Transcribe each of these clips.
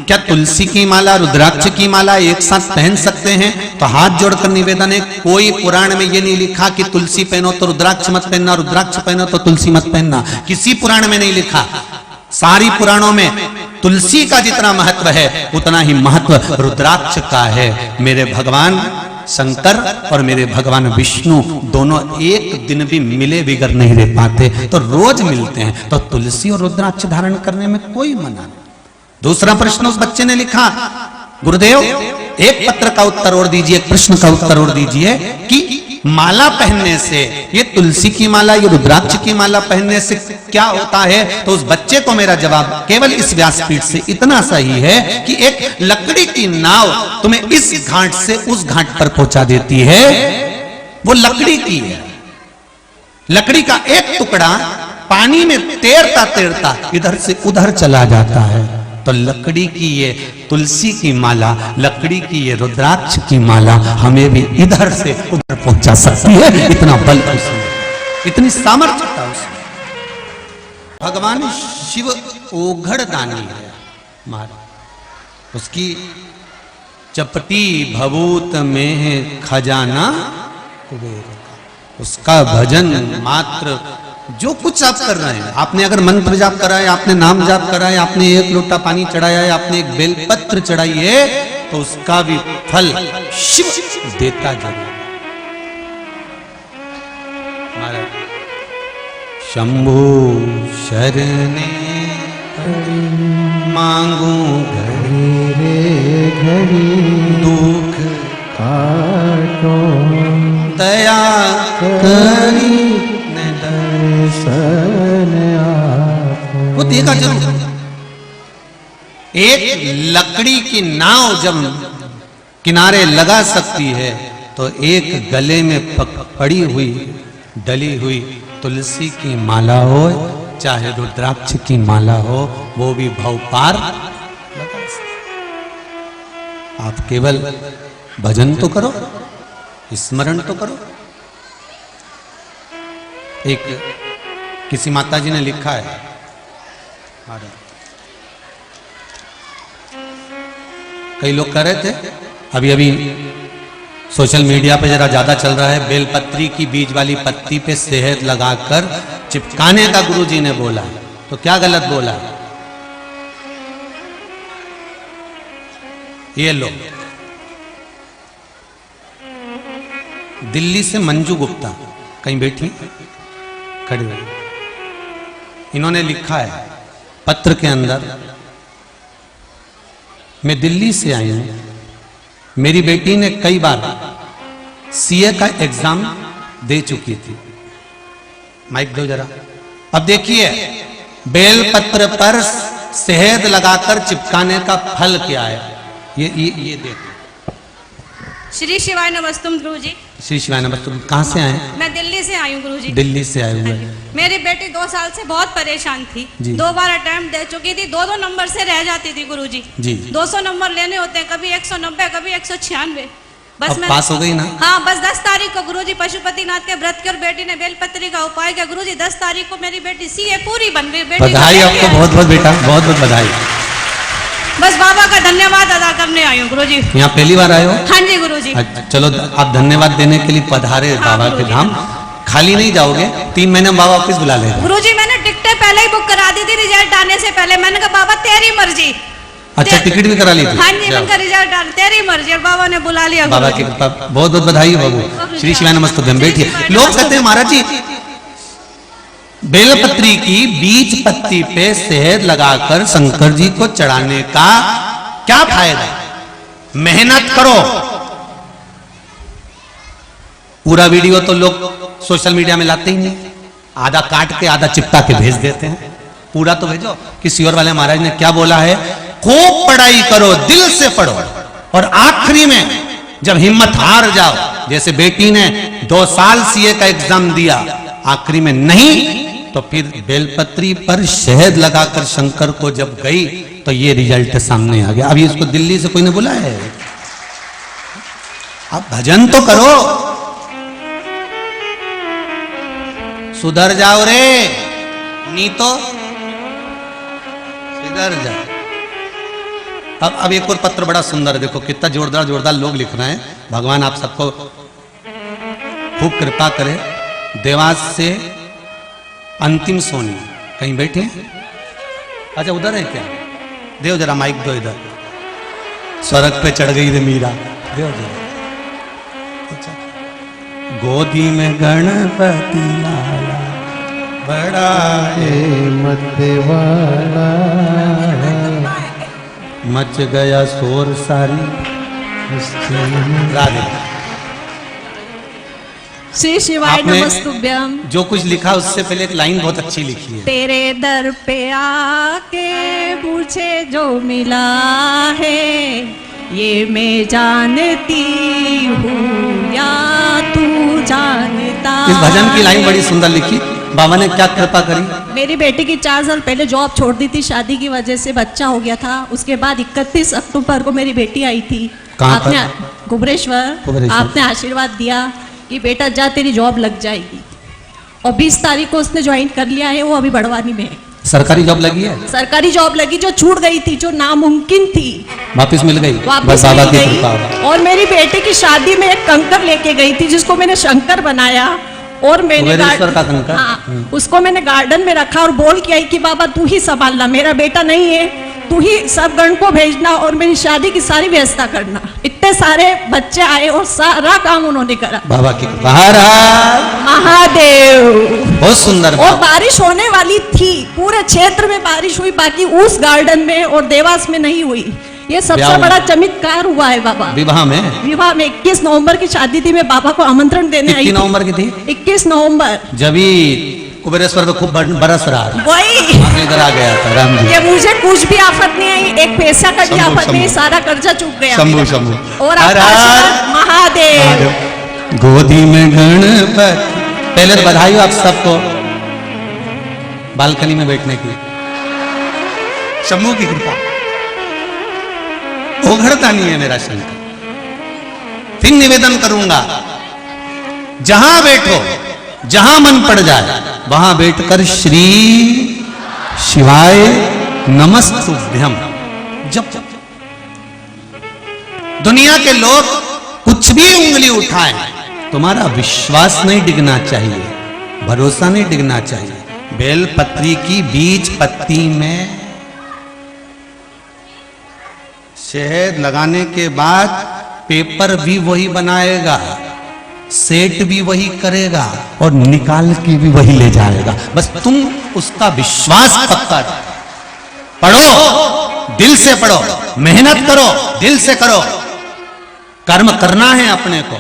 क्या तुलसी की माला रुद्राक्ष की माला एक साथ पहन सकते हैं? तो हाथ जोड़कर निवेदन है, कोई पुराण में ये नहीं लिखा कि तुलसी पहनो तो रुद्राक्ष मत पहनना, रुद्राक्ष पहनो तो तुलसी मत पहनना। किसी पुराण में नहीं लिखा। सारी पुराणों में तुलसी का जितना महत्व है उतना ही महत्व रुद्राक्ष का है। मेरे भगवान शंकर और मेरे भगवान विष्णु दोनों एक दिन भी मिले बिगर नहीं रह पाते, तो रोज मिलते हैं। तो तुलसी और रुद्राक्ष धारण करने में कोई मना नहीं। दूसरा प्रश्न उस बच्चे ने लिखा, गुरुदेव एक पत्र का उत्तर और दीजिए, एक प्रश्न का उत्तर और दीजिए कि माला पहनने से, ये तुलसी की माला, ये रुद्राक्ष की माला पहनने से क्या होता है? तो उस बच्चे को मेरा जवाब केवल इस व्यासपीठ से इतना सही है कि एक लकड़ी की नाव तुम्हें इस घाट से उस घाट पर पहुंचा देती है, वो लकड़ी की है। लकड़ी का एक टुकड़ा पानी में तैरता तैरता इधर से उधर चला जाता है। तो लकड़ी की ये तुलसी की माला, लकड़ी की ये रुद्राक्ष की माला हमें भी इधर से उधर पहुंचा सकती है। इतना बल उसमें, इतनी सामर्थ्यता उसमें। भगवान शिव ओघड़ दानी है हमारा, उसकी चपटी भभूत में है खजाना कुबेर का। उसका भजन मात्र, जो कुछ आप कर रहे हैं, आपने अगर मंत्र जाप करा है, आपने नाम जाप करा है, आपने एक लोटा पानी चढ़ाया है, आपने एक बेलपत्र चढ़ाई है, तो उसका भी फल शिव देता जरूर। शंभु शरणे मांगू घड़ी रे घड़ी, दुख काटो दया करी वो देगा जरूर। एक लकड़ी की नाव जब किनारे लगा सकती है, तो एक गले में पड़ी हुई डली हुई तुलसी की माला हो, चाहे रुद्राक्ष की माला हो, वो भी भव पार लगा सकती। आप केवल भजन तो करो, स्मरण तो करो। एक किसी माताजी ने लिखा है, कई लोग कह रहे थे, अभी सोशल मीडिया पे जरा ज्यादा चल रहा है, बेलपत्री की बीज वाली पत्ती पे शहद लगाकर चिपकाने का गुरुजी ने बोला। तो क्या गलत बोला? ये लो, दिल्ली से मंजू गुप्ता कहीं बैठी खड़ी हुई, इन्होंने लिखा है पत्र के अंदर, मैं दिल्ली से आई हूं, मेरी बेटी ने कई बार सीए का एग्जाम दे चुकी थी। माइक दो जरा। अब देखिए, बेलपत्र पर शहद लगाकर चिपकाने का फल क्या है, ये देखो। श्री शिवाय नमस्तुम गुरुजी। श्री शिवाय नमस्तुम। कहाँ से आए? मैं दिल्ली से आई हूँ गुरुजी। दिल्ली से आए हुए। मेरी बेटी 2 साल से बहुत परेशान थी, 2 बार अटेम्प्ट दे चुकी थी, 2 नंबर से रह जाती थी गुरुजी। जी 200 नंबर लेने होते हैं, कभी 190, कभी 196। बस मैं पास हो गई ना? हाँ, बस 10 तारीख को गुरुजी पशुपतिनाथ के व्रत कर बेटी ने बेलपत्री का उपाय किया। गुरुजी 10 तारीख को मेरी बेटी सीए पूरी बन गई। बधाई आपको, बहुत बहुत बेटा, बहुत बहुत बधाई। बस बाबा का धन्यवाद अदा करने आई हूँ गुरुजी। यहाँ पहली बार आए हो? हाँ जी गुरुजी। चलो, आप धन्यवाद देने के लिए पधारे बाबा के धाम। खाली नहीं जाओगे, 3 महीने में बाबा वापस बुला लेगा। गुरुजी मैंने टिकटें पहले ही बुक करा दी थी, रिजल्ट आने से पहले। मैंने कहा बाबा तेरी मर्जी। अच्छा, टिकट भी करा ली थी? हाँ जी, मैंने रिजल्ट आने तेरी मर्जी, और बाबा ने बुला लिया। बाबा की कृपा, बहुत बहुत बधाई बाबू। श्री शिवाय नमस्तुभ्यम। बैठिए। लोग कहते हैं महाराज जी, बेलपत्री की बीज पत्ती पे शहद लगाकर शंकर जी को चढ़ाने का क्या फायदा? मेहनत करो। पूरा वीडियो तो लोग सोशल मीडिया में लाते ही नहीं, आधा काट के आधा चिपका के भेज देते हैं। पूरा तो भेजो। किसी और वाले महाराज ने क्या बोला है? खूब पढ़ाई करो, दिल से पढ़ो, और आखिरी में जब हिम्मत हार जाओ, जैसे बेटी ने 2 साल सीए का एग्जाम दिया, आखिरी में नहीं, तो फिर बेलपत्री पर शहद लगाकर शंकर को जब गई तो ये रिजल्ट सामने आ गया। अभी इसको दिल्ली से कोई ने बुलाया है? आप भजन तो करो, सुधर जाओ रे, नहीं तो सुधर जाओ। अब एक और पत्र बड़ा सुंदर है, देखो कितना जोरदार जोरदार लोग लिख रहे हैं। भगवान आप सबको खूब कृपा करे। देवास से अंतिम सोनी कहीं बैठे हैं? अच्छा उधर है क्या? देव जरा माइक दो इधर। स्वर्ग पे चढ़ गई रे मीरा, देव जरा। अच्छा। गोदी में गणपति लाला बड़ा मत वाला मच गया शोर सारी राधे। श्री शिवाय नमस्तुभ्यम। जो कुछ लिखा उससे पहले एक लाइन बहुत अच्छी लिखी है। तेरे दर पे आके मुझे जो मिला है ये मैं जानती हूँ या तू जानता। इस भजन की लाइन बड़ी सुंदर लिखी। बाबा ने क्या कृपा करी? मेरी बेटी की 4 साल पहले जॉब छोड़ दी थी, शादी की वजह से बच्चा हो गया था। उसके बाद 31 अक्टूबर को मेरी बेटी आई थी। कहाँ आपने पर? कुबरेश्वर। आपने आशीर्वाद दिया कि बेटा जा तेरी जॉब लग जाएगी, और 20 तारीख को उसने ज्वाइन कर लिया है। वो अभी बड़वानी में है। सरकारी जॉब लगी है? सरकारी जॉब लगी, जो छूट गई थी, जो नामुमकिन थी, वापस मिल गई। वापस मिल गई। और मेरी बेटी की शादी में एक कंकर लेके गई थी जिसको मैंने शंकर बनाया, और मैंने का कंकर? हाँ, उसको मैंने गार्डन में रखा और बोल के आई कि बाबा तू ही संभालना, मेरा बेटा नहीं है, तू ही सब गण को भेजना और मेरी शादी की सारी व्यवस्था करना। इतने सारे बच्चे आए और सारा काम उन्होंने करा। बाबा की महादेव। बहुत सुंदर। और बारिश होने वाली थी, पूरे क्षेत्र में बारिश हुई, बाकी उस गार्डन में और देवास में नहीं हुई। ये सबसे बड़ा चमत्कार हुआ है बाबा। विवाह में 21 नवंबर की शादी थी। मैं बाबा को आमंत्रण देने आई थी। 21 नवंबर की थी? 21 नवंबर। जब ही कुबेरेश्वर पे खूब बरस रहा था, वही इधर आ गया था राम जी। कि मुझे कुछ भी आफत नहीं आई, एक पैसा का भी आफत नहीं, सारा कर्जा चूक गया। शंभू शंभू। और महादेव। गोदी में गणपति। पहले तो बधाई हो आप सबको बालकनी में बैठने की। शंभू की कृपा उघड़ता नहीं है मेरा शंकर। फिर निवेदन करूंगा, जहां बैठो, जहां मन पड़ जाए वहां बैठकर श्री शिवाय नमस्तुभ्यम जप। दुनिया के लोग कुछ भी उंगली उठाएं, तुम्हारा विश्वास नहीं डिगना चाहिए, भरोसा नहीं डिगना चाहिए। बेलपत्री की बीज पत्ती में शहद लगाने के बाद पेपर भी वही बनाएगा, सेट भी वही करेगा और निकाल के भी वही ले जाएगा। बस तुम उसका विश्वास पक्का पढ़ो, दिल से पढ़ो, मेहनत करो, दिल से करो। कर्म करना है अपने को।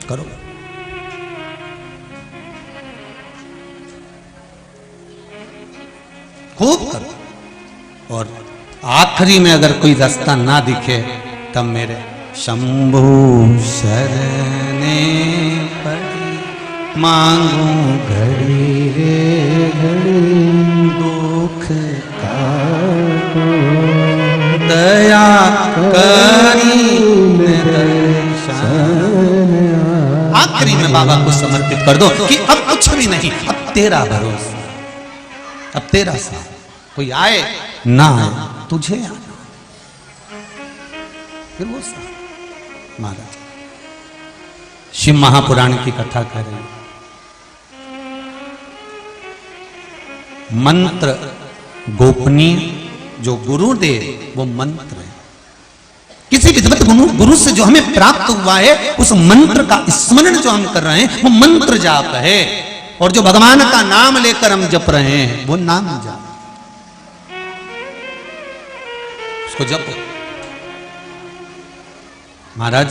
करो। खूब करो। और आखिरी में अगर कोई रास्ता ना दिखे तब मेरे शंभू शरणे पड़ी मांगू घड़ी रे घड़ी दुख काटो दया करी आखिरी में बाबा को समर्पित कर दो कि अब कुछ भी नहीं, अब तेरा भरोसा, अब तेरा साथ। कोई आए ना आए तुझे आना, फिर वो साथ। महाराज शिव महापुराण की कथा करें। मंत्र गोपनीय जो गुरु दे वो मंत्र है। किसी विद्वत गुरु से जो हमें प्राप्त हुआ है उस मंत्र का स्मरण जो हम कर रहे हैं वो मंत्र जाप है। और जो भगवान का नाम लेकर हम जप रहे हैं वो नाम जाप, उसको जपो। महाराज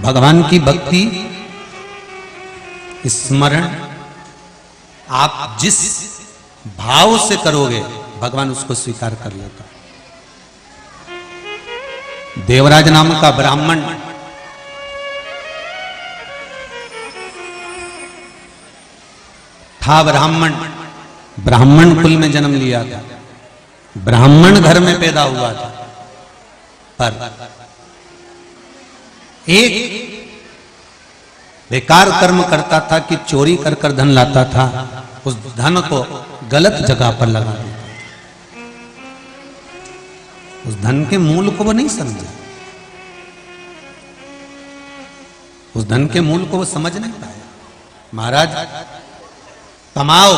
भगवान की भक्ति स्मरण आप जिस भाव से करोगे भगवान उसको स्वीकार कर लेता। देवराज नाम का ब्राह्मण था। ब्राह्मण कुल में जन्म लिया था, ब्राह्मण घर में पैदा हुआ था, पर एक बेकार कर्म करता था कि चोरी कर कर धन लाता था, उस धन को गलत जगह पर लगा दिया। उस धन के मूल को वो नहीं समझा, उस धन के मूल को वो समझ नहीं पाया। महाराज कमाओ,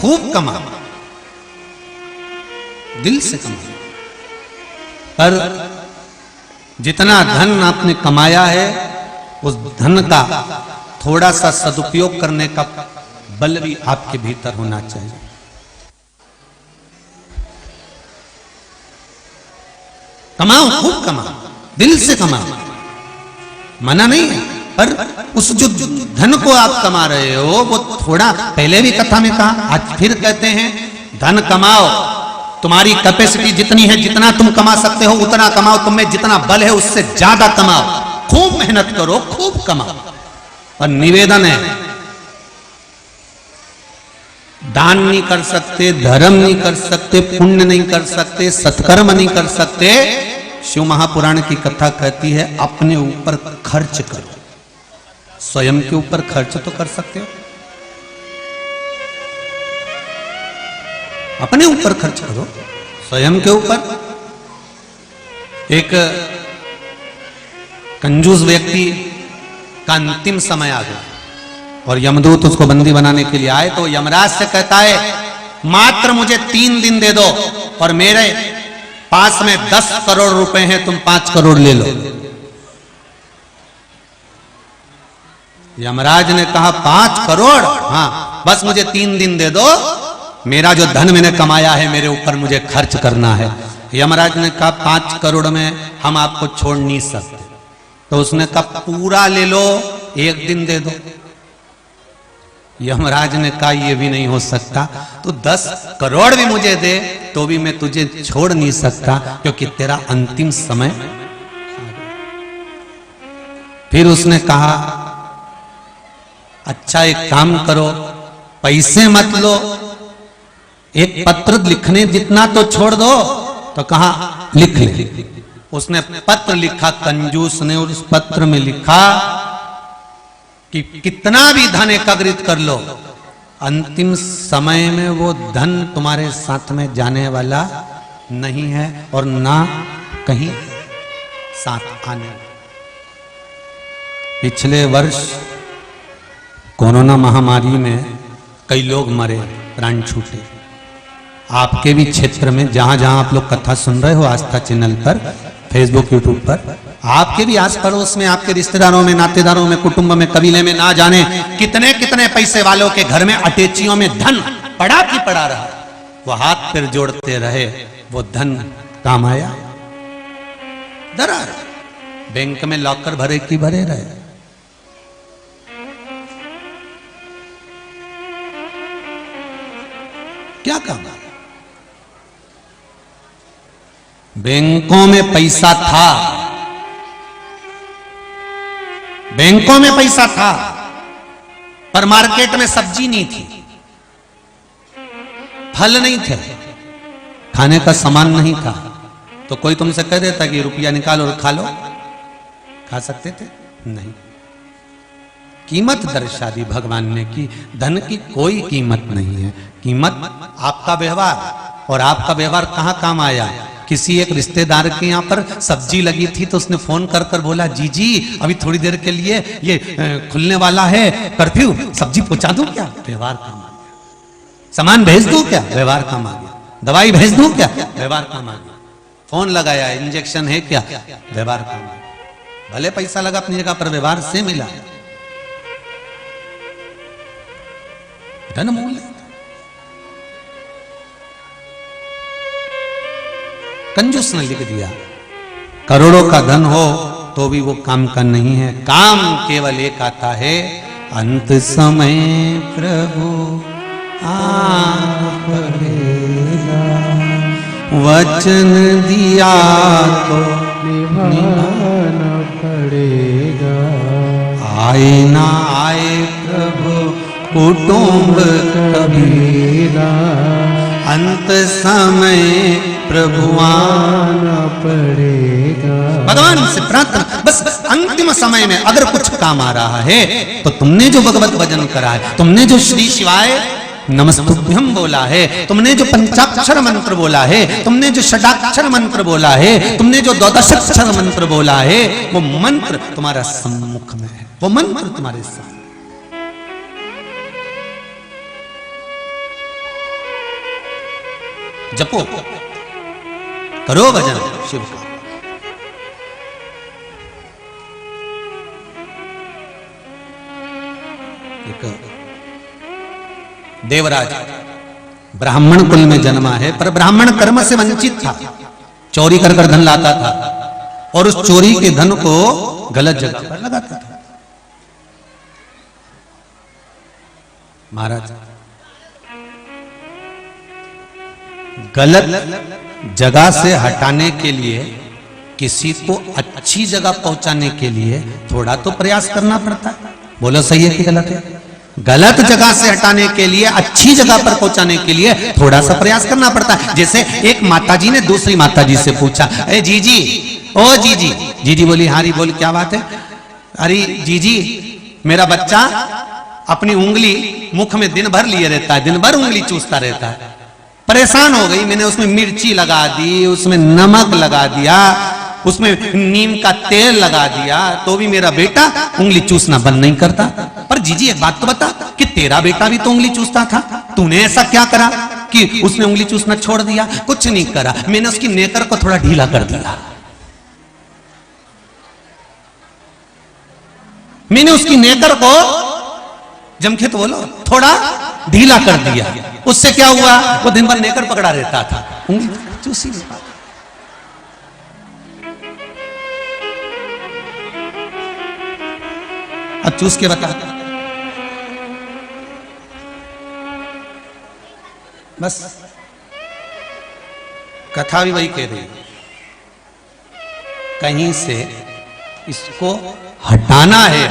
खूब कमाओ, दिल से कमाओ, पर जितना धन आपने कमाया है उस धन का थोड़ा सा सदुपयोग करने का बल भी आपके भीतर होना चाहिए। कमाओ, खूब कमाओ, दिल से कमाओ, मना नहीं है, पर उस जो धन को आप कमा रहे हो वो थोड़ा, पहले भी कथा में कहा, आज फिर कहते हैं, धन कमाओ, तुम्हारी कैपेसिटी जितनी है, जितना तुम कमा सकते हो उतना कमाओ, तुम में जितना बल है उससे ज्यादा कमाओ, खूब मेहनत करो, खूब कमाओ। और निवेदन है, दान नहीं कर सकते, धर्म नहीं कर सकते, पुण्य नहीं कर सकते, सत्कर्म नहीं कर सकते, शिव महापुराण की कथा कहती है अपने ऊपर खर्च करो। स्वयं के ऊपर खर्च तो कर सकते हो, अपने ऊपर खर्च करो, स्वयं के ऊपर। एक कंजूस व्यक्ति का अंतिम समय आ गया और यमदूत उसको बंदी बनाने के लिए आए, तो यमराज से कहता है मात्र मुझे 3 दिन दे दो और मेरे पास में 10 करोड़ रुपए हैं, तुम 5 करोड़ ले लो। यमराज ने कहा 5 करोड़? हाँ, बस मुझे 3 दिन दे दो, मेरा जो धन मैंने कमाया है मेरे ऊपर मुझे खर्च करना है। यमराज ने कहा 5 करोड़ में हम आपको छोड़ नहीं सकते। तो उसने कहा पूरा ले लो, 1 दिन दे दो। यमराज ने कहा ये भी नहीं हो सकता, तो 10 करोड़ भी मुझे दे तो भी मैं तुझे छोड़ नहीं सकता, क्योंकि तेरा अंतिम समय। फिर उसने कहा अच्छा एक काम करो, पैसे मत लो, एक पत्र लिखने जितना तो छोड़ दो। तो कहा लिख ले। उसने पत्र लिखा कंजूस ने, और उस पत्र में लिखा कि कितना भी धन एकत्रित कर लो, अंतिम समय में वो धन तुम्हारे साथ में जाने वाला नहीं है और ना कहीं साथ आने। पिछले वर्ष कोरोना महामारी में कई लोग मरे, प्राण छूटे। आपके भी क्षेत्र में जहां जहां आप लोग कथा सुन रहे हो आस्था चैनल पर, फेसबुक, यूट्यूब पर, आपके भी आस पड़ोस में, आपके रिश्तेदारों में, नातेदारों में, कुटुंब में, कबीले में ना जाने कितने कितने पैसे वालों के घर में अटैचियों में धन पड़ा की पड़ा रहा। वो हाथ पैर जोड़ते रहे, वो धन काम आया? दरार बैंक में लॉकर भरे की भरे रहे। क्या काम? बैंकों में पैसा था, बैंकों में पैसा था, पर मार्केट में सब्जी नहीं थी, फल नहीं थे, खाने का सामान नहीं था। तो कोई तुमसे कह देता कि रुपया निकालो और खा लो, खा सकते थे? नहीं। कीमत दर्शा दी भगवान ने कि धन की कोई कीमत नहीं है। कीमत आपका व्यवहार, और आपका व्यवहार कहां काम आया? किसी एक रिश्तेदार के यहाँ पर सब्जी लगी थी तो उसने फोन कर कर बोला जी जी अभी थोड़ी देर के लिए ये खुलने वाला है कर्फ्यू, सब्जी पहुंचा दूं क्या? व्यवहार काम आ गया। सामान भेज दूं क्या? व्यवहार काम आ गया। दवाई भेज दूं क्या? व्यवहार काम आ गया। फोन लगाया, इंजेक्शन है क्या? व्यवहार काम आ गया। भले पैसा लगा अपनी जगह पर, व्यवहार से मिला। धन मूल्य। कंजूस ने लिख दिया करोड़ों का धन हो तो भी वो काम का नहीं है। काम केवल एक आता है, अंत समय प्रभु आ पड़ेगा, वचन दिया तो निभाना पड़ेगा। आए ना आए प्रभु कुटुंब कबीरा, अंत समय प्रभु आना पड़ेगा। भगवान से प्रार्थना, बस अंतिम समय में अगर कुछ काम आ रहा है तो तुमने जो भगवत भजन करा है, तुमने जो श्री शिवाय नमस्तुभ्यम बोला है, तुमने जो पंचाक्षर मंत्र बोला है, तुमने जो षडाक्षर मंत्र बोला है, तुमने जो द्वादशाक्षर मंत्र बोला है, वो मंत्र तुम्हारा सम्मुख में है, वो मंत्र तुम्हारे साथ। जपो, करो भजन शिव का। एक देवराज ब्राह्मण कुल में जन्मा है, पर ब्राह्मण कर्म से वंचित था, चोरी कर कर धन लाता था और उस चोरी के धन को गलत जगह पर लगाता था। महाराज, गलत जगह से हटाने के लिए, किसी को अच्छी जगह पहुंचाने के लिए थोड़ा तो प्रयास करना पड़ता है। बोलो सही है कि गलत है? गलत जगह से हटाने के लिए, अच्छी जगह पर पहुंचाने के लिए थोड़ा सा प्रयास करना पड़ता है। जैसे एक माताजी ने दूसरी माताजी से पूछा, ए जीजी, ओ जीजी। जीजी बोली, हारी बोल, क्या बात है? अरे जीजी, मेरा बच्चा अपनी उंगली मुख में दिन भर लिए रहता है, दिन भर उंगली चूसता रहता है, परेशान हो गई। मैंने उसमें मिर्ची लगा दी, उसमें नमक लगा दिया, उसमें नीम का तेल लगा दिया, तो भी मेरा बेटा उंगली चूसना बंद नहीं करता। पर जीजी एक बात तो बता कि तेरा बेटा भी तो उंगली चूसता था, तूने ऐसा क्या करा कि उसने उंगली चूसना छोड़ दिया? कुछ नहीं करा, मैंने उसकी नेकर को थोड़ा ढीला कर दिया। मैंने उसकी नेकर को, जमके तो बोलो, थोड़ा ढीला कर दिया। उससे क्या हुआ? वो दिन भर नेकर पकड़ा रहता था, उंगली चूसी नहीं पाता। अब चूस के बता। बस कथा भी वही कह रही, कहीं से इसको हटाना है,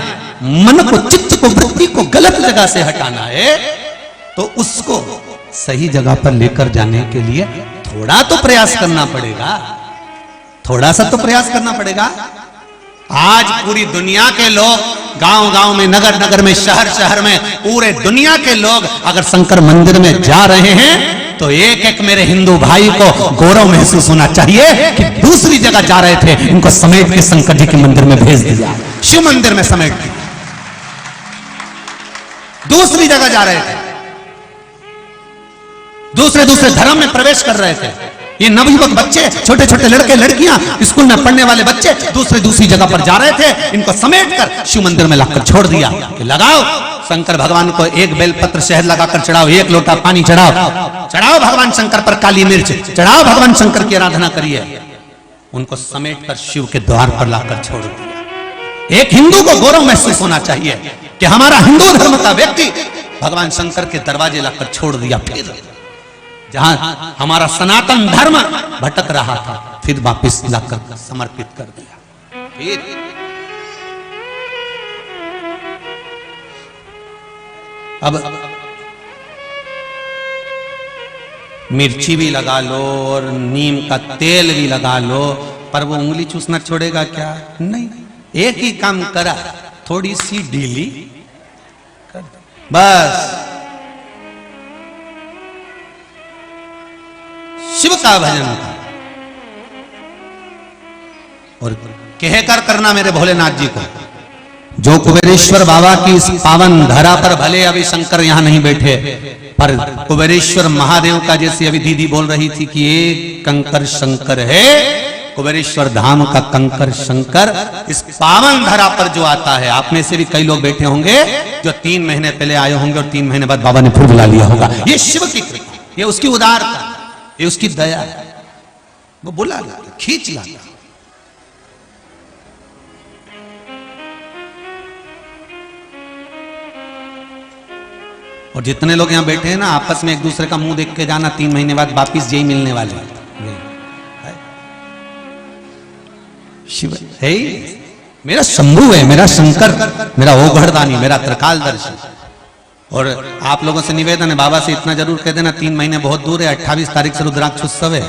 मन को, चित्त को, वृत्ति को गलत जगह से हटाना है, तो उसको सही जगह पर लेकर जाने के लिए थोड़ा तो प्रयास करना पड़ेगा, थोड़ा सा तो प्रयास करना पड़ेगा। आज पूरी दुनिया के लोग, गांव गांव में, नगर नगर में, शहर शहर में, पूरे दुनिया के लोग अगर शंकर मंदिर में जा रहे हैं तो एक एक मेरे हिंदू भाई को गौरव महसूस होना चाहिए कि दूसरी जगह जा रहे थे, इनको समेट के शंकर जी के मंदिर में भेज दिया, शिव मंदिर में समेट दिया। दूसरी जगह जा रहे थे, दूसरे दूसरे धर्म में प्रवेश कर रहे थे। ये नवयुवक बच्चे, छोटे छोटे लड़के लड़कियां, स्कूल में पढ़ने वाले बच्चे दूसरी जगह पर जा रहे थे, इनको समेट कर शिव मंदिर में लाकर छोड़ दिया कि लगाओ शंकर भगवान को एक बेलपत्र शहद लगाकर चढ़ाओ, एक लोटा पानी चढ़ाओ, चढ़ाओ भगवान शंकर पर काली मिर्च, चढ़ाओ भगवान शंकर की आराधना करिए। उनको समेट कर शिव के द्वार पर लाकर छोड़ दिया। एक हिंदू को गौरव महसूस होना चाहिए कि हमारा हिंदू धर्म का व्यक्ति भगवान शंकर के दरवाजे लाकर छोड़ दिया। फिर जहां हमारा सनातन धर्म भटक रहा था, फिर वापस लाकर समर्पित कर दिया। फिर अब मिर्ची भी लगा लो और नीम का तेल भी लगा लो, पर वो उंगली चूसना छोड़ेगा क्या? नहीं, एक ही काम करा, थोड़ी सी ढीली कर, बस शिव का भजन और कहकर करना मेरे भोलेनाथ जी को। जो कुबेरेश्वर बाबा की इस पावन धरा पर भले अभी शंकर यहां नहीं बैठे, पर कुबेरेश्वर महादेव का, जैसे अभी दीदी बोल रही थी कि एक कंकर शंकर है, कुबेरेश्वर धाम का कंकर शंकर इस पावन धरा पर जो आता है। आप में से भी कई लोग बैठे होंगे जो 3 महीने पहले आए होंगे और 3 महीने बाद बाबा ने फिर बुला लिया होगा। ये शिव की कृपा, ये उसकी उदारता, ये उसकी दया, वो बुला लाता, खींच लाता। और जितने लोग यहां बैठे हैं ना, आपस में एक दूसरे का मुंह देख के जाना, 3 महीने बाद वापिस यही मिलने वाले हैं। शिव है, मेरा शंभु है, मेरा शंकर, मेरा ओघड़दानी, मेरा त्रिकालदर्शी। और आप लोगों से निवेदन है, बाबा से इतना जरूर कह देना, 3 महीने बहुत दूर है, 28 तारीख से रुद्राक्ष उत्सव है,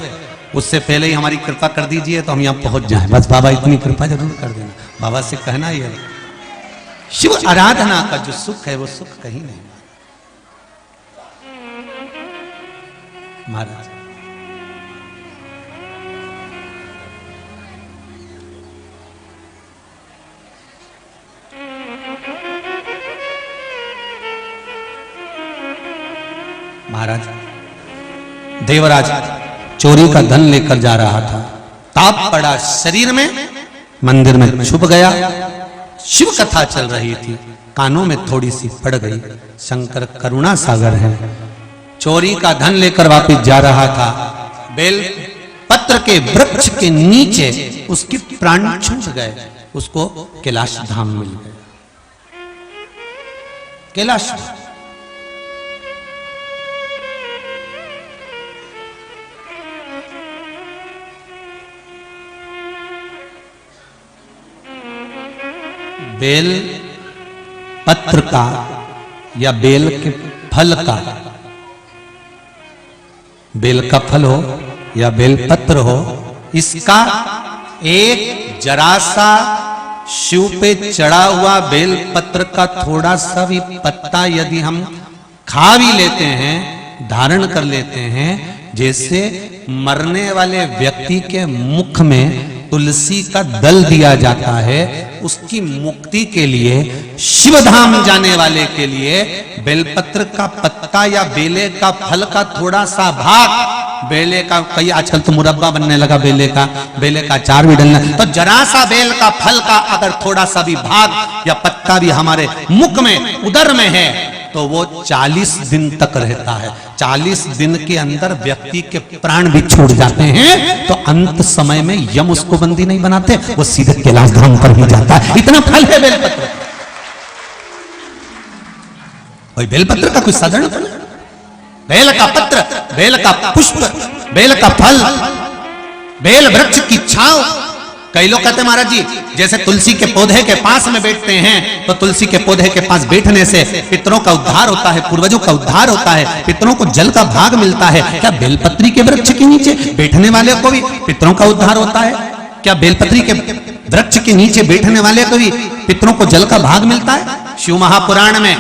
उससे पहले ही हमारी कृपा कर दीजिए तो हम यहाँ पहुंच जाएं। बस बाबा इतनी कृपा जरूर कर देना। बाबा से कहना ही है, शिव आराधना का जो सुख है वो सुख कहीं नहीं। महाराज महाराज देवराज चोरी का धन लेकर जा रहा था, ताप पड़ा शरीर में, मंदिर में छुप गया। शिव कथा चल रही थी, कानों में थोड़ी सी पड़ गई। शंकर करुणा सागर है, चोरी का धन लेकर वापस जा रहा था। बेल पत्र के वृक्ष के नीचे उसके प्राण छूट गए, उसको कैलाश धाम मिल गए। कैलाश बेल पत्र का या बेल के फल का, बेल का फल हो या बेल पत्र हो, इसका एक जरा सा शिव पे चढ़ा हुआ बेल पत्र का थोड़ा सा भी पत्ता यदि हम खा भी लेते हैं, धारण कर लेते हैं, जैसे मरने वाले व्यक्ति के मुख में तुलसी का दल दिया जाता है, उसकी मुक्ति के लिए, शिवधाम जाने वाले के लिए बेलपत्र का पत्ता या बेले का फल का थोड़ा सा भाग, बेले का कई आजकल तो मुरब्बा बनने लगा, बेले का अचार भी डलना, तो जरा सा बेल का फल का अगर थोड़ा सा भी भाग या पत्ता भी हमारे मुख में, उदर में है, तो वो 40 दिन तक रहता है। 40 दिन के अंदर व्यक्ति के प्राण भी छूट जाते हैं, तो अंत समय में यम उसको बंदी नहीं बनाते, वो सीधे कैलाश धाम पर ही जाता है। इतना फल है बेलपत्र। और बेलपत्र का कोई साधारण फल, बेल का पत्र, बेल का पुष्प, बेल का फल, बेल वृक्ष की छांव। कई लोग कहते हैं महाराज जी, जैसे तुलसी के पौधे के पास में बैठते हैं, तो तुलसी के पौधे के पास बैठने से पितरों का उद्धार होता है, पूर्वजों का उद्धार होता है, पितरों को जल का भाग मिलता है। क्या बेलपत्री के वृक्ष के नीचे बैठने वाले को भी पितरों का उद्धार होता है? क्या बेलपत्री के वृक्ष के नीचे बैठने वाले को भी पितरों को जल का भाग मिलता है? शिव महापुराण में,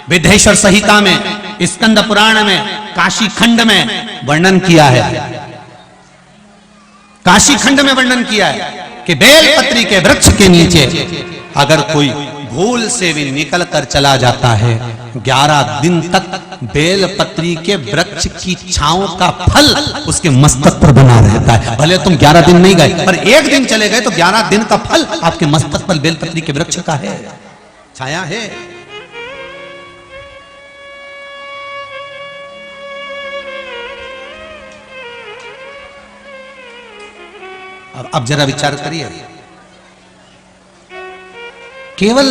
विद्धेश्वर संहिता में, स्कंद पुराण में, काशी खंड में वर्णन किया है। काशी खंड में वर्णन किया है कि बेलपत्री के वृक्ष के नीचे अगर कोई भूल से भी निकल कर चला जाता है, 11 दिन तक बेलपत्री के वृक्ष की छांव का फल उसके मस्तक पर बना रहता है। भले तुम 11 दिन नहीं गए, पर एक दिन चले गए तो 11 दिन का फल आपके मस्तक पर बेलपत्री के वृक्ष का है, छाया है। अब जरा विचार करिए, केवल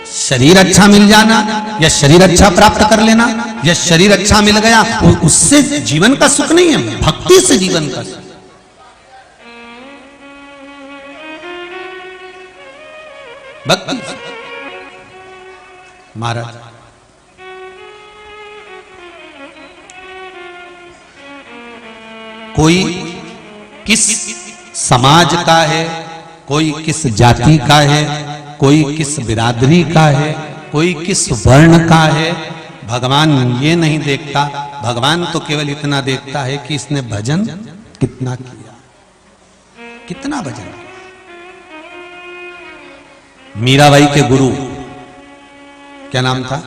शरीर अच्छा मिल जाना या शरीर अच्छा प्राप्त कर लेना या शरीर अच्छा मिल गया उससे जीवन का सुख नहीं है, भक्ति से जीवन का सुख। भक्ति। महाराज कोई किस समाज का है, कोई किस जाति का है, कोई किस बिरादरी का है, कोई किस वर्ण का है, भगवान ये नहीं देखता। भगवान तो केवल इतना देखता है कि इसने भजन कितना किया, कितना भजन। मीराबाई के गुरु क्या नाम था?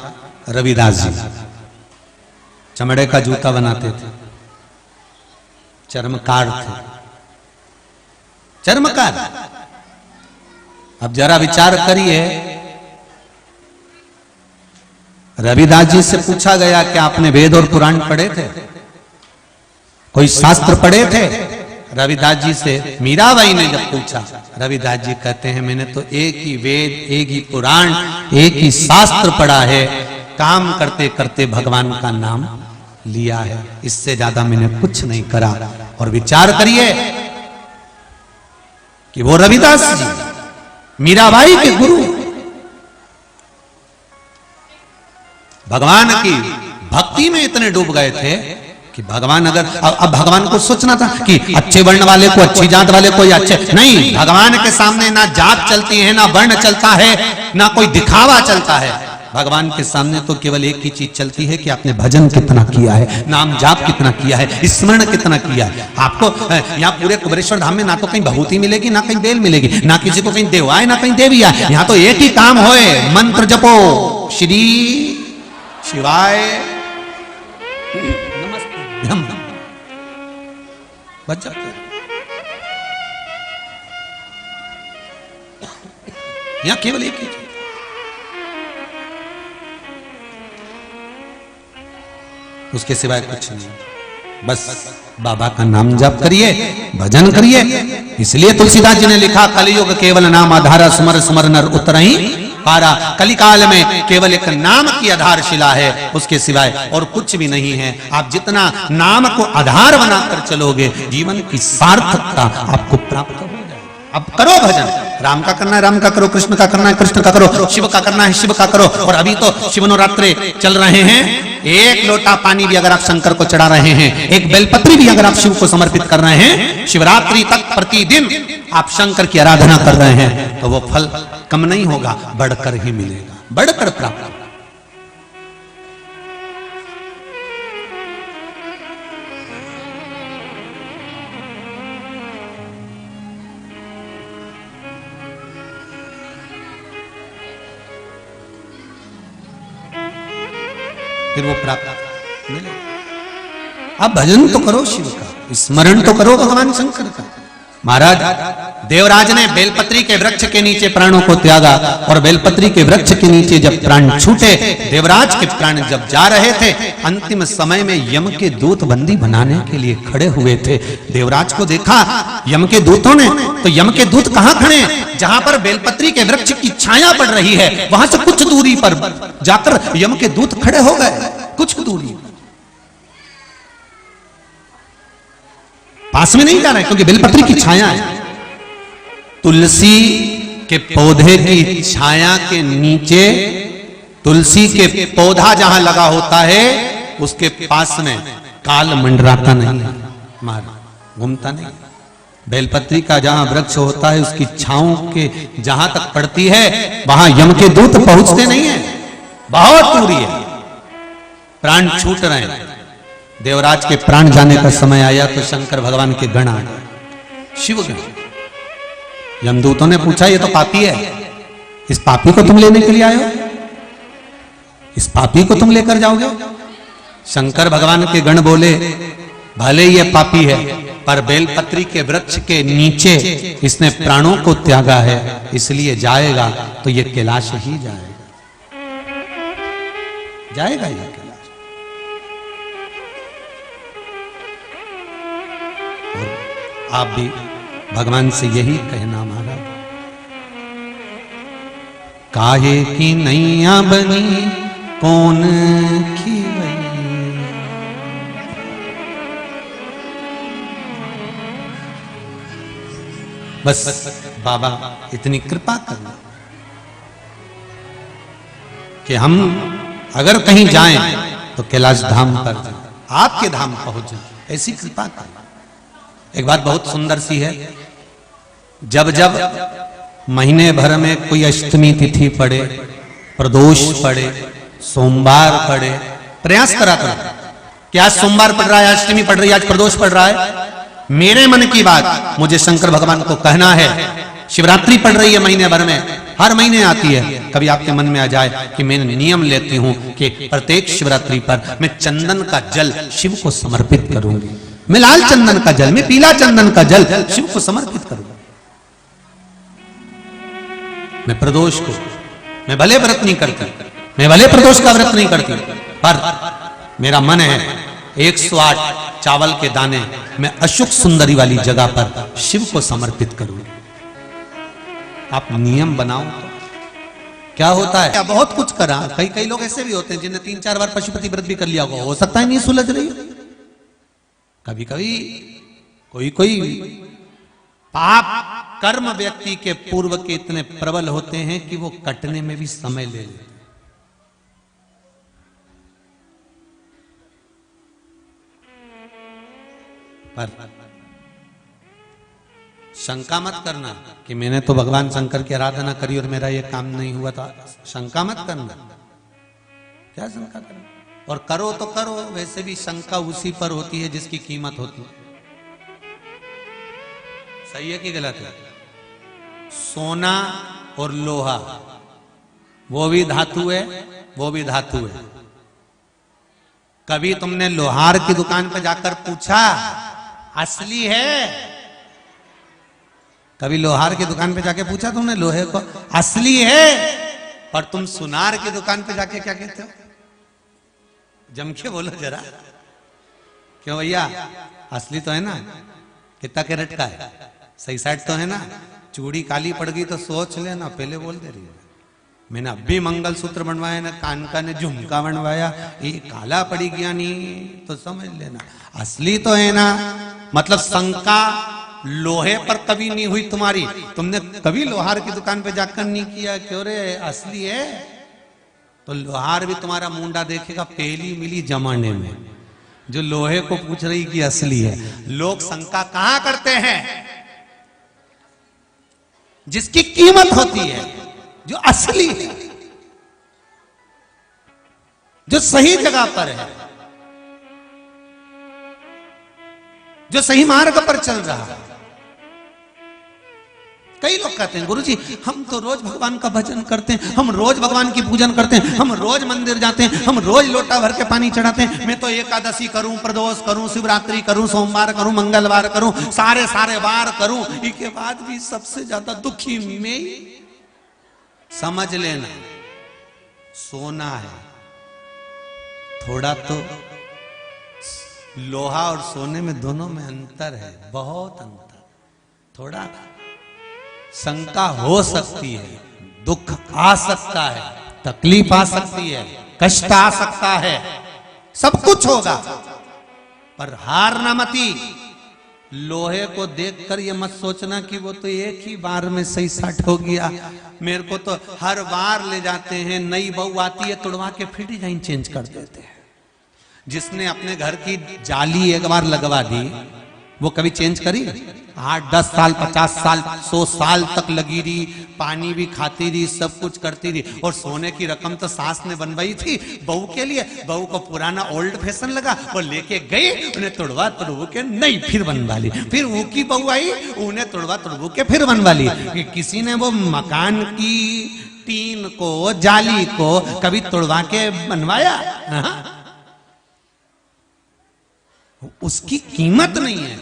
रविदास जी। चमड़े का जूता बनाते थे, चर्मकार थे, चर्मकार। अब जरा विचार करिए, रविदास जी से पूछा गया कि आपने वेद और पुराण पढ़े थे, कोई शास्त्र पढ़े थे? रविदास जी से मीराबाई ने जब पूछा, रविदास जी कहते हैं मैंने तो एक ही वेद, एक ही पुराण, एक ही शास्त्र पढ़ा है, काम करते करते भगवान का नाम लिया है, इससे ज्यादा मैंने कुछ नहीं करा। और विचार करिए कि वो रविदास जी मीराबाई के गुरु भगवान की भक्ति में इतने डूब गए थे कि भगवान अगर अब भगवान को सोचना था कि अच्छे वर्ण वाले को, अच्छी जात वाले को, या अच्छे नहीं, भगवान के सामने ना जात चलती है, ना वर्ण चलता है, ना कोई दिखावा चलता है। भगवान के सामने तो केवल एक ही चीज चलती है कि आपने भजन कितना किया है, नाम जाप कितना किया है, स्मरण कितना किया है। आपको यहाँ पूरे कुबेरेश्वर धाम में ना तो कहीं भभूति मिलेगी, ना कहीं बेल मिलेगी, ना किसी को कहीं देव आए, ना कहीं देवी आए। यहाँ तो एक ही काम होए, मंत्र जपो, श्री शिवाय नमस्ते, बच जाते हैं। यहाँ केवल एक ही चीज, उसके सिवाय कुछ नहीं, बस बाबा का नाम जप करिए, भजन करिए। इसलिए तुलसीदास जी ने लिखा, कलयुग केवल नाम आधारा, सुमर सुमर नर उतरहि पारा। कलिकाल में केवल एक नाम की आधारशिला है, उसके सिवाय और कुछ भी नहीं है। आप जितना नाम को आधार बनाकर चलोगे, जीवन की सार्थकता आपको प्राप्त हो जाए। अब करो भजन, राम का करना है राम का करो, कृष्ण का करना है कृष्ण का करो, शिव का करना है शिव का करो। और अभी तो शिवनवरात्रे चल रहे हैं, एक लोटा पानी भी अगर आप शंकर को चढ़ा रहे हैं, एक बेलपत्री भी अगर आप शिव को समर्पित कर रहे हैं, शिवरात्रि तक प्रतिदिन आप शंकर की आराधना कर रहे हैं, तो वो फल कम नहीं होगा, बढ़कर ही मिलेगा, बढ़कर प्राप्त होगा। फिर वो प्राप्त मिलेगा। अब भजन तो करो शिव का, स्मरण तो करो भगवान शंकर का। महाराज देवराज ने बेलपत्री के वृक्ष के नीचे प्राणों को त्यागा, और बेलपत्री के वृक्ष के नीचे जब प्राण छूटे, देवराज के प्राण जब जा रहे थे, अंतिम समय में यम के दूत बंदी बनाने के लिए खड़े हुए थे। देवराज को देखा यम के दूतों ने, तो यम के दूत कहां खड़े? जहां पर बेलपत्री के वृक्ष की छाया पड़ रही है, वहां से कुछ दूरी पर जाकर यम के दूत खड़े हो गए। कुछ दूरी, पास में नहीं जा रहे, क्योंकि बेलपत्री की छाया है। तुलसी के पौधे की छाया के नीचे, तुलसी के पौधा जहां लगा होता है, उसके पास में काल मंडराता नहीं है, मार घूमता नहीं। बेलपत्री का जहां वृक्ष होता है, उसकी छांव के जहां तक पड़ती है, वहां यम के दूत पहुंचते नहीं है, बहुत दूरी है। प्राण छूट रहे हैं, देवराज के प्राण जाने का समय आया तो शंकर भगवान के गण आ गए, शिव गण। यमदूतों ने पूछा, ये तो पापी है, इस पापी को तुम लेने के लिए आए हो? इस पापी को तुम लेकर जाओगे? शंकर भगवान के गण बोले, भले ये पापी है, पर बेलपत्री के वृक्ष के नीचे इसने प्राणों को त्यागा है, इसलिए जाएगा तो ये कैलाश ही जाएगा, जाएगा ये कैलाश। और आप भी भगवान से यही कहना, महाराज काहे की नैया बनी कौन खीवई, बस बाबा इतनी कृपा करना कि हम अगर कहीं जाएं तो कैलाश धाम पर जाएं, आपके धाम पहुंच जाएं, ऐसी कृपा करना। एक बात बहुत सुंदर सी है, जब जब महीने भर में कोई अष्टमी तिथि पड़े, प्रदोष पड़े, सोमवार पड़े, प्रयास करा करो कि आज सोमवार पड़ रहा है, अष्टमी पड़ रही है, आज प्रदोष पड़ रहा है, मेरे मन की बात मुझे शंकर भगवान को कहना है। शिवरात्रि पड़ रही है महीने भर में, हर महीने आती है, कभी आपके मन में आ जाए कि मैं नियम लेती हूं कि प्रत्येक शिवरात्रि पर मैं चंदन का जल शिव को समर्पित करूंगी, मैं लाल चंदन का जल, मैं पीला चंदन का जल शिव को समर्पित करूंगा। मैं प्रदोष को, मैं भले व्रत नहीं करती, मैं भले प्रदोष का व्रत नहीं करती, पर मेरा मन है 108 चावल के दाने मैं अशुक सुंदरी वाली जगह पर शिव को समर्पित करूंगी। आप नियम बनाओ तो क्या होता है, क्या बहुत कुछ करा। कई लोग ऐसे भी होते हैं जिन्हें 3-4 बार पशुपति व्रत भी कर लिया, हो सकता है नहीं सुलझ रही। कभी कभी कोई पाप कर्म व्यक्ति के पूर्व के इतने प्रबल होते हैं कि वो कटने में भी समय ले लेते। पर शंका मत करना कि मैंने तो भगवान शंकर की आराधना करी और मेरा ये काम नहीं हुआ था। शंका मत करना, क्या शंका करना, और करो तो करो, वैसे भी शंका उसी पर होती है जिसकी कीमत होती है। सही है कि गलत है? सोना और लोहा वो भी धातु है, वो भी धातु है। कभी तुमने लोहार की दुकान पर जाकर पूछा असली है? कभी लोहार की दुकान पे जाके पूछा तुमने लोहे को असली है? पर तुम सुनार की दुकान पे जाके क्या कहते हो? जम के बोलो जरा, क्यों भैया असली तो है ना? कितना कैरेट का है? सही साइड तो है ना? चूड़ी काली पड़ गई तो सोच लेना, पहले बोल दे रही है। मैंने अभी मंगलसूत्र बनवाया ना, कान का ने झुमका बनवाया, ये काला पड़ी गया नहीं तो समझ लेना असली तो है ना। मतलब शंका लोहे पर कभी नहीं हुई तुम्हारी, तुमने कभी लोहार की दुकान पे जाकर नहीं किया क्यों रे असली है? तो लोहार भी तुम्हारा मुंडा देखेगा पहली मिली जमाने में, जो लोहे को पूछ रही कि असली है। लोग शंका कहां करते हैं? जिसकी कीमत होती है, जो असली है, जो सही जगह पर है, जो सही मार्ग पर चल रहा है। कई लोग कहते हैं गुरुजी हम तो रोज भगवान का भजन करते हैं, हम रोज भगवान की पूजन करते हैं, हम रोज मंदिर जाते हैं, हम रोज लोटा भर के पानी चढ़ाते हैं, मैं तो एकादशी करूं, प्रदोष करूं, शिवरात्रि करूं, सोमवार करूं, मंगलवार करूं, सारे सारे वार करूं, इसके बाद भी सबसे ज्यादा दुखी मैं। समझ लेना सोना है, थोड़ा तो लोहा और सोने में दोनों में अंतर है, बहुत अंतर। थोड़ा शंका हो सकती है, दुख आ सकता है, तकलीफ आ सकती है, कष्ट आ सकता है, सब कुछ होगा, पर हार ना मती। लोहे को देखकर ये मत सोचना कि वो तो एक ही बार में सही सट हो गया। मेरे को तो हर बार ले जाते हैं, नई बहू आती है तुड़वा के फिर डिजाइन चेंज कर देते हैं। जिसने अपने घर की जाली एक बार लगवा दी वो कभी चेंज करी? 8, 10 साल, 50 साल, 100 साल तक लगी रही, पानी भी खाती रही, सब कुछ करती रही। और सोने की रकम तो सास ने बनवाई थी बहू के लिए, बहू को पुराना ओल्ड फैशन लगा, वो लेके गई, उन्हें तुड़वा तुड़वू के नहीं फिर बनवा ली। फिर वो की बहू आई, उन्हें तुड़वा तुड़वू के फिर बनवा ली। किसी ने वो मकान की टीन को, जाली को कभी तुड़वा के बनवाया? उसकी कीमत नहीं है।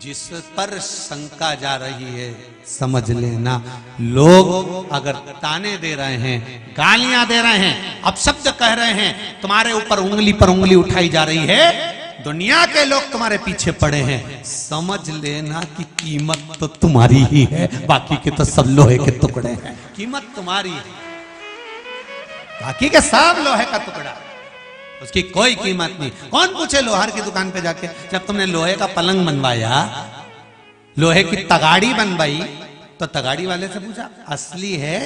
जिस पर शंका जा रही है समझ लेना, लोग अगर ताने दे रहे हैं, गालियां दे रहे हैं, अपशब्द कह रहे हैं, तुम्हारे ऊपर उंगली पर उंगली उठाई जा रही है, दुनिया के लोग तुम्हारे पीछे पड़े हैं, समझ लेना कि कीमत तो तुम्हारी ही है, बाकी के तो सब लोहे के टुकड़े हैं। कीमत तुम्हारी है, बाकी के सब लोहे का टुकड़ा, उसकी कोई कीमत नहीं। कौन पूछे लोहार की दुकान पे जाके? जब तुमने लोहे का पलंग बनवाया, लोहे की तगाड़ी बनवाई, तो तगाड़ी वाले से पूछा असली है?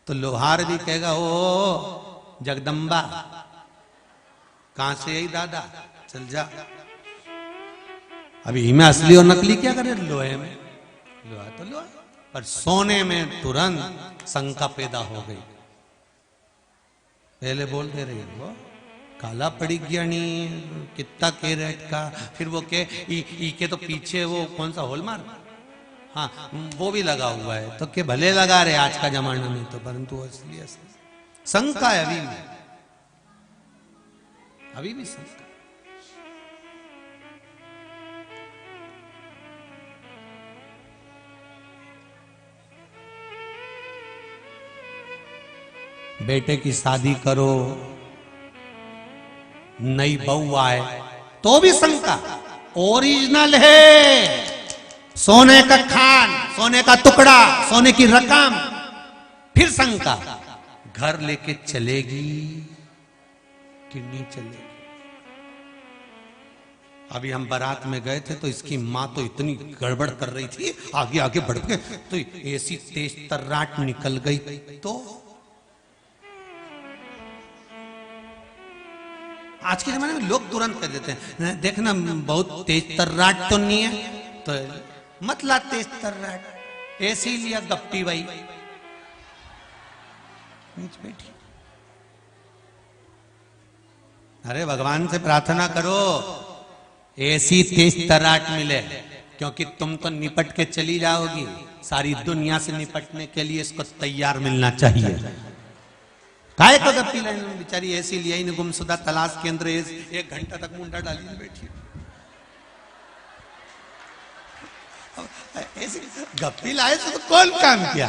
तो लोहार भी कहेगा ओ जगदम्बा कहां से आई दादा, चल जा। अभी में असली और नकली क्या करे? लोहे में लोहा तो लोहा, पर सोने में तुरंत शंका पैदा हो गई। पहले बोल दे रही वो काला पड़ी गया नहीं, कितना कैरेट का, फिर वो के ई के तो पीछे वो कौन सा हॉलमार्क, हाँ वो भी लगा हुआ है, तो के भले लगा रहे आज का जमाना में तो, परंतु इसलिए शंका है अभी भी शंका। बेटे की शादी करो, नई बहू आए तो भी शंका। ओरिजिनल है, सोने का खान, सोने का टुकड़ा, सोने की रकम, फिर शंका घर लेके चलेगी कि नहीं चलेगी। अभी हम बारात में गए थे तो इसकी मां तो इतनी गड़बड़ कर रही थी, आगे आगे बढ़ के तो ऐसी तेज तर्राट निकल गई। तो आज के जमाने में लोग तुरंत कह देते हैं, देखना बहुत तेज तर्राट तो नहीं है, तो मत ला तेज तर्राट, ऐसी लिया गप्पी भाई बैठी। अरे भगवान से प्रार्थना करो ऐसी तेज तर्राट मिले, क्योंकि तुम तो निपट के चली जाओगी, सारी दुनिया से निपटने के लिए इसको तैयार मिलना चाहिए। काय को गप्पी लाइन में बेचारी ऐसी लिया ही गुमशुदा तलाश केंद्र 1 घंटा तक मुंडा डाली बैठी, ऐसी गप्पी लाए तो कौन काम किया।